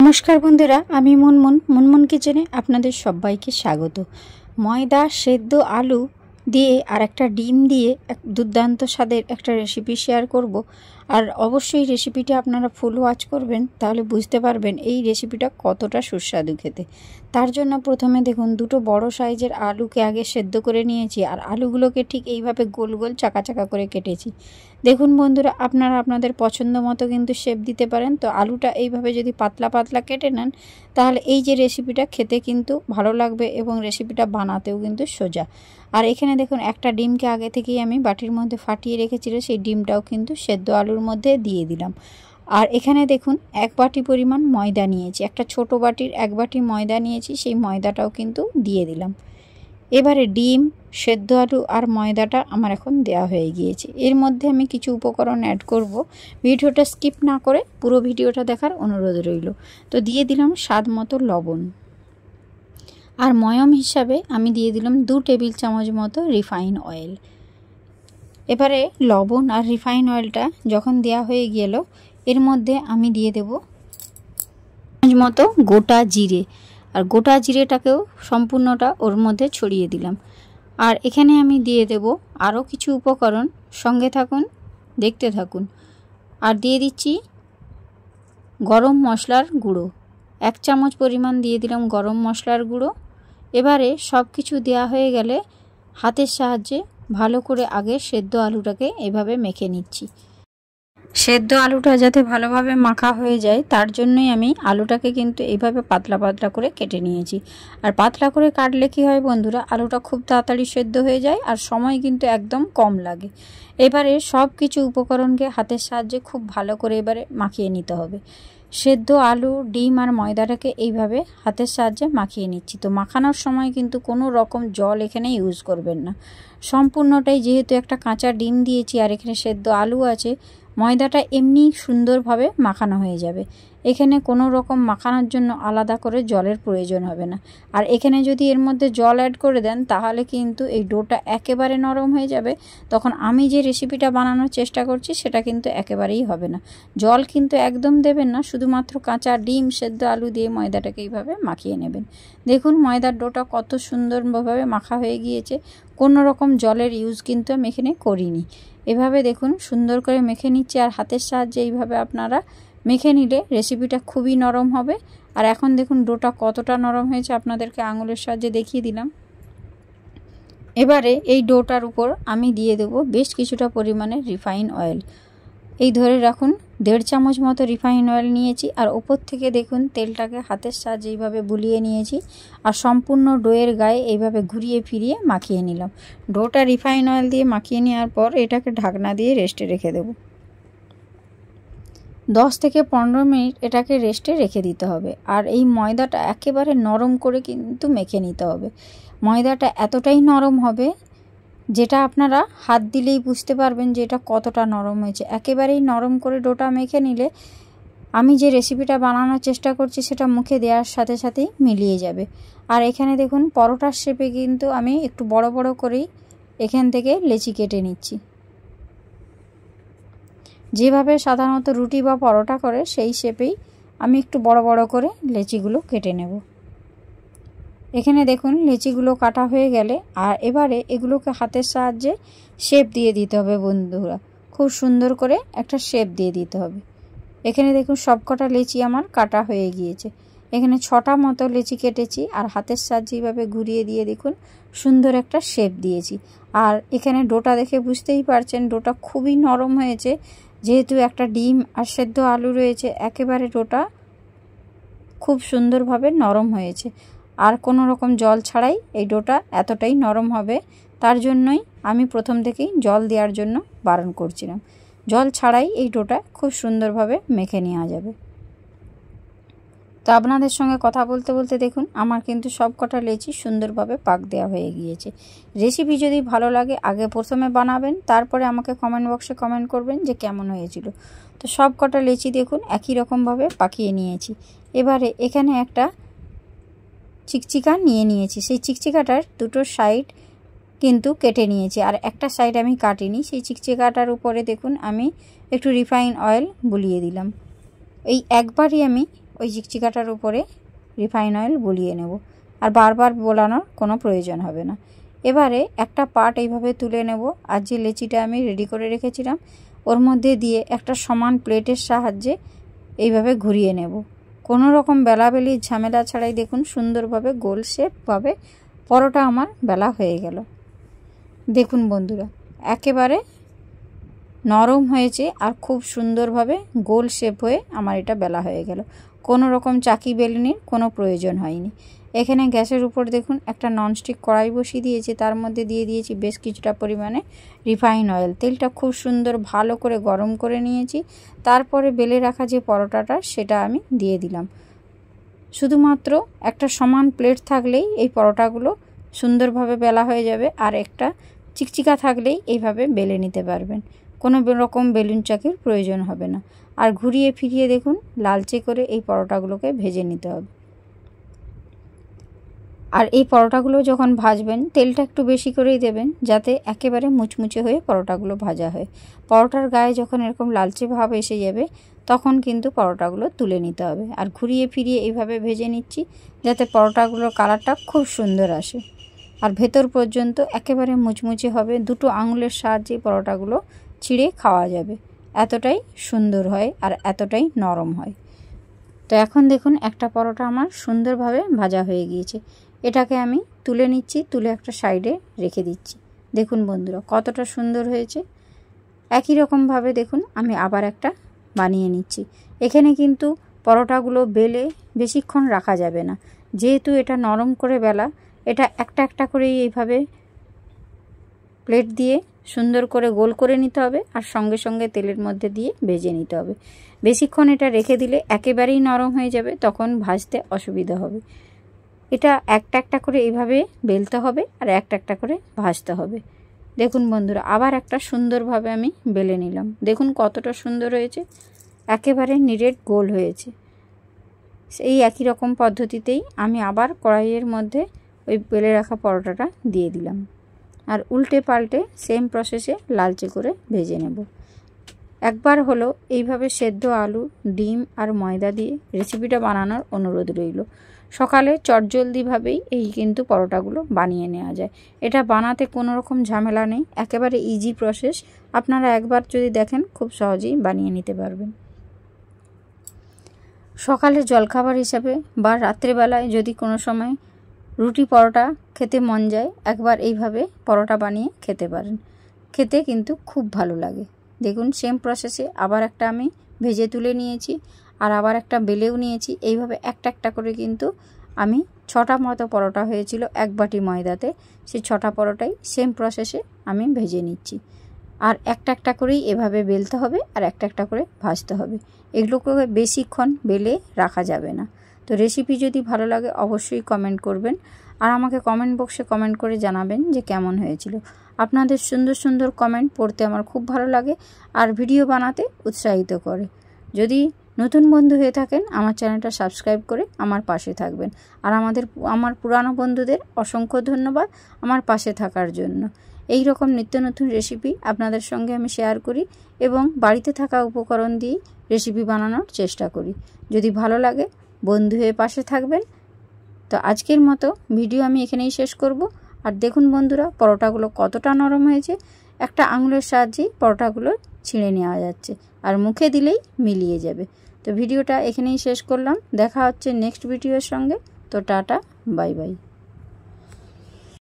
नमस्कार बंधुरा आमी मुनमुन मुनमुन किचेने आपनादेर सबाइके स्वागत। मयदा सेদ্ধ आलू दिए और एक डिम दिए एक दुर्दान्त स्वादेर एक रेसिपि शेयर करब और अवश्य रेसिपिटी आपनारा फुल वाच करबेन ताहले बुझते पारबेन एई रेसिपिटा कतटा सुस्वादु खेते। तार जोन्नो प्रथमे देखुन दुटो बड़ो साइजेर आलूके आगे सेদ্ধ करे नियेछि और आलूगुलोके ठीक एइभाবে गोल गोल चाका चाका करे केटेछि। देखुन बंधुरा आपनारा आपनादेर पछंद मतो किन्तु शेप दिते पारेन। तो आलूटा एइभाবে যদি পাতলা পাতলা কেটে নেন তাহলে এই যে রেসিপিটা খেতে কিন্তু ভালো লাগবে এবং রেসিপিটা বানাতেও কিন্তু সোজা। আর এখানে দেখুন একটা ডিমকে আগে থেকেই আমি বাটির মধ্যে ফাটিয়ে রেখেছিলাম, সেই ডিমটাও কিন্তু সেদ্ধ আলুর মধ্যে দিয়ে দিলাম। আর এখানে দেখুন এক বাটি পরিমাণ ময়দা নিয়েছি, একটা ছোট বাটির এক বাটি ময়দা নিয়েছি, সেই ময়দাটাও কিন্তু দিয়ে দিলাম। এবারে ডিম সেদ্ধ আলু আর ময়দাটা আমার এখন দেওয়া হয়ে গিয়েছে। এর মধ্যে আমি কিছু উপকরণ অ্যাড করব, ভিডিওটা স্কিপ না করে পুরো ভিডিওটা দেখার অনুরোধ রইল। তো দিয়ে দিলাম স্বাদ মতো লবণ আর ময়ম হিসাবে আমি দিয়ে দিলাম 2 টেবিল চামচ মতো রিফাইন অয়েল। এবারে লবণ আর রিফাইন অয়েলটা যখন দেওয়া হয়ে গেল এর মধ্যে আমি দিয়ে দেব মতো গোটা জিরে, আর গোটা জিরেটাকেও সম্পূর্ণটা ওর মধ্যে ছড়িয়ে দিলাম। আর এখানে আমি দিয়ে দেব আরও কিছু উপকরণ, সঙ্গে থাকুন দেখতে থাকুন। আর দিয়ে দিচ্ছি গরম মশলার গুঁড়ো, 1 চামচ পরিমাণ দিয়ে দিলাম গরম মশলার গুঁড়ো। এবারে সব কিছু দেওয়া হয়ে গেলে হাতের সাহায্যে ভালো করে আগে সেদ্ধ আলুটাকে এভাবে মেখে নিচ্ছি। সেদ্ধ আলুটা যাতে ভালোভাবে মাখা হয়ে যায় তার জন্যই আমি আলুটাকে কিন্তু এইভাবে পাতলা পাতলা করে কেটে নিয়েছি। আর পাতলা করে কাটলে কি হয় বন্ধুরা, আলুটা খুব তাড়াতাড়ি সেদ্ধ হয়ে যায় আর সময় কিন্তু একদম কম লাগে। এবারে সব কিছু উপকরণকে হাতের সাহায্যে খুব ভালো করে এবারে মাখিয়ে নিতে হবে। সেদ্ধ আলু ডিম আর ময়দাটাকে এইভাবে হাতের সাহায্যে মাখিয়ে নিচ্ছি। তো মাখানোর সময় কিন্তু কোনো রকম জল এখানে ইউজ করবেন না, সম্পূর্ণটাই যেহেতু একটা কাঁচা ডিম দিয়েছি আর এখানে সেদ্ধ আলু আছে, ময়দাটা এমনি সুন্দরভাবে মাখানো হয়ে যাবে। এখানে কোনো রকম মাখানোর জন্য আলাদা করে জলের প্রয়োজন হবে না। আর এখানে যদি এর মধ্যে জল অ্যাড করে দেন তাহলে কিন্তু এই ডোটা একেবারে নরম হয়ে যাবে, তখন আমি যে রেসিপিটা বানানোর চেষ্টা করছি সেটা কিন্তু একেবারেই হবে না। জল কিন্তু একদম দেবেন না, শুধুমাত্র কাঁচা ডিম সেদ্ধ আলু দিয়ে ময়দাটাকে এইভাবে মাখিয়ে নেবেন। দেখুন ময়দার ডোটা কত সুন্দরভাবে মাখা হয়ে গিয়েছে, কোনো রকম জলের ইউজ কিন্তু আমি এখানে করিনি। এভাবে দেখুন সুন্দর করে মেখে নিচ্ছি আর হাতের সাহায্যে এইভাবে আপনারা মেখে নিলে রেসিপিটা খুবই নরম হবে। আর এখন দেখুন ডোটা কতটা নরম হয়েছে আপনাদেরকে আঙুলের সাহায্যে দেখিয়ে দিলাম। এবারে এই ডোটার উপর আমি দিয়ে দেব বেশ কিছুটা পরিমাণে রিফাইন অয়েল। এই ধরে রাখুন 1.5 চামচ মতো রিফাইন অয়েল নিয়েছি আর ওপর থেকে দেখুন তেলটাকে হাতের সাহায্যে এইভাবে বুলিয়ে নিয়েছি আর সম্পূর্ণ ডোয়ের গায়ে এইভাবে ঘুরিয়ে ফিরিয়ে মাখিয়ে নিলাম। ডোটা রিফাইন অয়েল দিয়ে মাখিয়ে নেওয়ার পর এটাকে ঢাকনা দিয়ে রেস্টে রেখে দেব। 10 থেকে 15 মিনিট এটাকে রেস্টে রেখে দিতে হবে। আর এই ময়দাটা একেবারে নরম করে কিন্তু মেখে নিতে হবে। ময়দাটা এতটাই নরম হবে যেটা আপনারা হাত দিলেই বুঝতে পারবেন যে এটা কতটা নরম হয়েছে। একেবারেই নরম করে ডোটা মেখে নিলে আমি যে রেসিপিটা বানানোর চেষ্টা করছি সেটা মুখে দেওয়ার সাথে সাথেই মিলিয়ে যাবে। আর এখানে দেখুন পরোটার শেপে কিন্তু আমি একটু বড় বড় করেই এখান থেকে লেচি কেটে নিচ্ছি। যেভাবে সাধারণত রুটি বা পরোটা করে সেই শেপেই আমি একটু বড় বড় করে লেচিগুলো কেটে নেব। এখানে দেখুন লেচিগুলো কাটা হয়ে গেলে আর এবারে এগুলোকে হাতের সাহায্যে শেপ দিয়ে দিতে হবে বন্ধুরা, খুব সুন্দর করে একটা শেপ দিয়ে দিতে হবে। এখানে দেখুন সবকটা লেচি আমার কাটা হয়ে গিয়েছে। এখানে 6টা মতো লেচি কেটেছি আর হাতের সাহায্যে এইভাবে ঘুরিয়ে দিয়ে দেখুন সুন্দর একটা শেপ দিয়েছি। আর এখানে ডোটা দেখে বুঝতেই পারছেন ডোটা খুবই নরম হয়েছে, যেহেতু একটা ডিম আর সেদ্ধ আলু রয়েছে একেবারে ডোটা খুব সুন্দরভাবে নরম হয়েছে। আর কোনো রকম জল ছাড়াই এই ডোটা এতটাই নরম হবে, তার জন্যই আমি প্রথম থেকেই জল দেওয়ার জন্য বারণ করছিলাম। জল ছাড়াই এই ডোটা খুব সুন্দরভাবে মেখে নেওয়া যাবে। তো আপনাদের সঙ্গে কথা বলতে বলতে দেখুন আমার কিন্তু সব কটা লেচি সুন্দরভাবে পাক দেওয়া হয়ে গিয়েছে। রেসিপি যদি ভালো লাগে আগে প্রথমে বানাবেন, তারপরে আমাকে কমেন্ট বক্সে কমেন্ট করবেন যে কেমন হয়েছিল। তো সব কটা লেচি দেখুন একই রকমভাবে পাকিয়ে নিয়েছি। এবারে এখানে একটা চিকচিকা নিয়ে নিয়েছি, সেই চিকচিকাটার দুটো সাইড কিন্তু কেটে নিয়েছি আর একটা সাইড আমি কাটিনি। সেই চিকচিকাটার উপরে দেখুন আমি একটু রিফাইন অয়েল বুলিয়ে দিলাম। এই একবারই আমি ওই চিকচিকাটার উপরে রিফাইন অয়েল বুলিয়ে নেব। আর বারবার বোলানোর কোনো প্রয়োজন হবে না। এবারে একটা পার্ট এইভাবে তুলে নেব, আর যে লেচিটা আমি রেডি করে রেখেছিলাম ওর মধ্যে দিয়ে একটা সমান প্লেটের সাহায্যে এইভাবে ঘুরিয়ে নেব। কোনো রকম বেলাবেলির ঝামেলা ছাড়াই দেখুন সুন্দরভাবে গোল শেপভাবে পরোটা আমার বেলা হয়ে গেল। দেখুন বন্ধুরা, একেবারে নরম হয়েছে আর খুব সুন্দরভাবে গোল শেপ হয়ে আমার এটা বেলা হয়ে গেল। কোনো রকম চাকি বেলনির কোনো প্রয়োজন হয়নি। এখানে গ্যাসের উপর দেখুন একটা ননস্টিক কড়াই বসিয়ে দিয়েছি, তার মধ্যে দিয়ে দিয়েছি বেশ কিছুটা পরিমাণে রিফাইন অয়েল। তেলটা খুব সুন্দর ভালো করে গরম করে নিয়েছি। তারপরে বেলে রাখা যে পরোটাটা সেটা আমি দিয়ে দিলাম। শুধুমাত্র একটা সমান প্লেট থাকলেই এই পরোটাগুলো সুন্দরভাবে বেলা হয়ে যাবে, আর একটা চিকচিকা থাকলেই এইভাবে বেলে নিতে পারবেন। কোনো রকম বেলুন চাকির প্রয়োজন হবে না। আর ঘুরিয়ে ফিরিয়ে দেখুন লালচে করে এই পরোটাগুলোকে ভেজে নিতে হবে। আর এই পরোটাগুলো যখন ভাজবেন তেলটা একটু বেশি করেই দেবেন, যাতে একেবারে মুচমুচে হয়ে পরোটাগুলো ভাজা হয়। পরোটার গায়ে যখন এরকম লালচে ভাব এসে যাবে তখন কিন্তু পরোটাগুলো তুলে নিতে হবে। আর ঘুরিয়ে ফিরিয়ে এইভাবে ভেজে নিচ্ছি যাতে পরোটাগুলোর কালারটা খুব সুন্দর আসে আর ভেতর পর্যন্ত একেবারে মুচমুচে হবে। দুটো আঙুলের সাহায্যে পরোটাগুলো ছিঁড়ে খাওয়া যাবে, এতটাই সুন্দর হয় আর এতটাই নরম হয়। তো এখন দেখুন একটা পরোটা আমার সুন্দরভাবে ভাজা হয়ে গিয়েছে। এটাকে আমি তুলে নিচ্ছি, তুলে একটা সাইডে রেখে দিচ্ছি। দেখুন বন্ধুরা কতটা সুন্দর হয়েছে। একই রকমভাবে দেখুন আমি আবার একটা বানিয়ে নিচ্ছি। এখানে কিন্তু পরোটাগুলো বেলে বেশিক্ষণ রাখা যাবে না, যেহেতু এটা নরম করে বেলা। এটা একটা একটা করেই এইভাবে প্লেট দিয়ে সুন্দর করে গোল করে নিতে হবে, আর সঙ্গে সঙ্গে তেলের মধ্যে দিয়ে ভেজে নিতে হবে। বেশিক্ষণ এটা রেখে দিলে একেবারেই নরম হয়ে যাবে, তখন ভাজতে অসুবিধা হবে। এটা একটা একটা করে এইভাবে বেলতে হবে আর একটা একটা করে ভাজতে হবে। দেখুন বন্ধুরা আবার একটা সুন্দরভাবে আমি বেলে নিলাম। দেখুন কতটা সুন্দর হয়েছে, একেবারে নিরেট গোল হয়েছে। এই একই রকম পদ্ধতিতেই আমি আবার কড়াইয়ের মধ্যে ওই বেলে রাখা পরোটাটা দিয়ে দিলাম, আর উল্টে পাল্টে সেম প্রসেসে লালচে করে ভেজে নেব। একবার হলো এইভাবে সেদ্ধ আলু, ডিম আর ময়দা দিয়ে রেসিপিটা বানানোর অনুরোধ রইল। সকালে চটজলদিভাবেই এই কিন্তু পরোটাগুলো বানিয়ে নেওয়া যায়। এটা বানাতে কোনো রকম ঝামেলা নেই, একেবারে ইজি প্রসেস। আপনারা একবার যদি দেখেন খুব সহজেই বানিয়ে নিতে পারবেন। সকালে জলখাবার হিসাবে বা রাত্রেবেলায় যদি কোনো সময় রুটি পরোটা খেতে মন যায়, একবার এইভাবে পরোটা বানিয়ে খেতে পারেন। খেতে কিন্তু খুব ভালো লাগে। দেখুন সেম প্রসেসে আবার একটা আমি ভেজে তুলে নিয়েছি, আর আবার একটা বেলেও নিয়েছি। এইভাবে একটা একটা করে কিন্তু আমি 6টা মতো পরোটা হয়েছিল এক বাটি ময়দাতে। সেই 6টা পরোটাই সেম প্রসেসে আমি ভেজে নিচ্ছি। আর একটা একটা করেই এভাবে বেলতে হবে আর একটা একটা করে ভাজতে হবে। এগুলোকে বেশিক্ষণ বেলে রাখা যাবে না। তো রেসিপি যদি ভালো লাগে অবশ্যই কমেন্ট করবেন, আর আমাকে কমেন্ট বক্সে কমেন্ট করে জানাবেন যে কেমন হয়েছিল। আপনাদের সুন্দর সুন্দর কমেন্ট পড়তে আমার খুব ভালো লাগে আর ভিডিও বানাতে উৎসাহিত করে। যদি নতুন বন্ধু হয়ে থাকেন আমার চ্যানেলটা সাবস্ক্রাইব করে আমার পাশে থাকবেন। আর আমার পুরানো বন্ধুদের অসংখ্য ধন্যবাদ আমার পাশে থাকার জন্য। এই রকম নিত্য নতুন রেসিপি আপনাদের সঙ্গে আমি শেয়ার করি এবং বাড়িতে থাকা উপকরণ দিয়ে রেসিপি বানানোর চেষ্টা করি। যদি ভালো লাগে বন্ধু হয়ে পাশে থাকবেন। তো আজকের মতো ভিডিও আমি এখানেই শেষ করব। আর দেখুন বন্ধুরা পরোটাগুলো কতটা নরম হয়েছে, একটা আঙুলের সাহায্যেই পরোটাগুলো ছিঁড়ে নেওয়া যাচ্ছে আর মুখে দিলেই মিলিয়ে যাবে। তো ভিডিওটা এখানেই শেষ করলাম, দেখা হচ্ছে নেক্সট ভিডিওর সঙ্গে। তো টাটা, বাই বাই।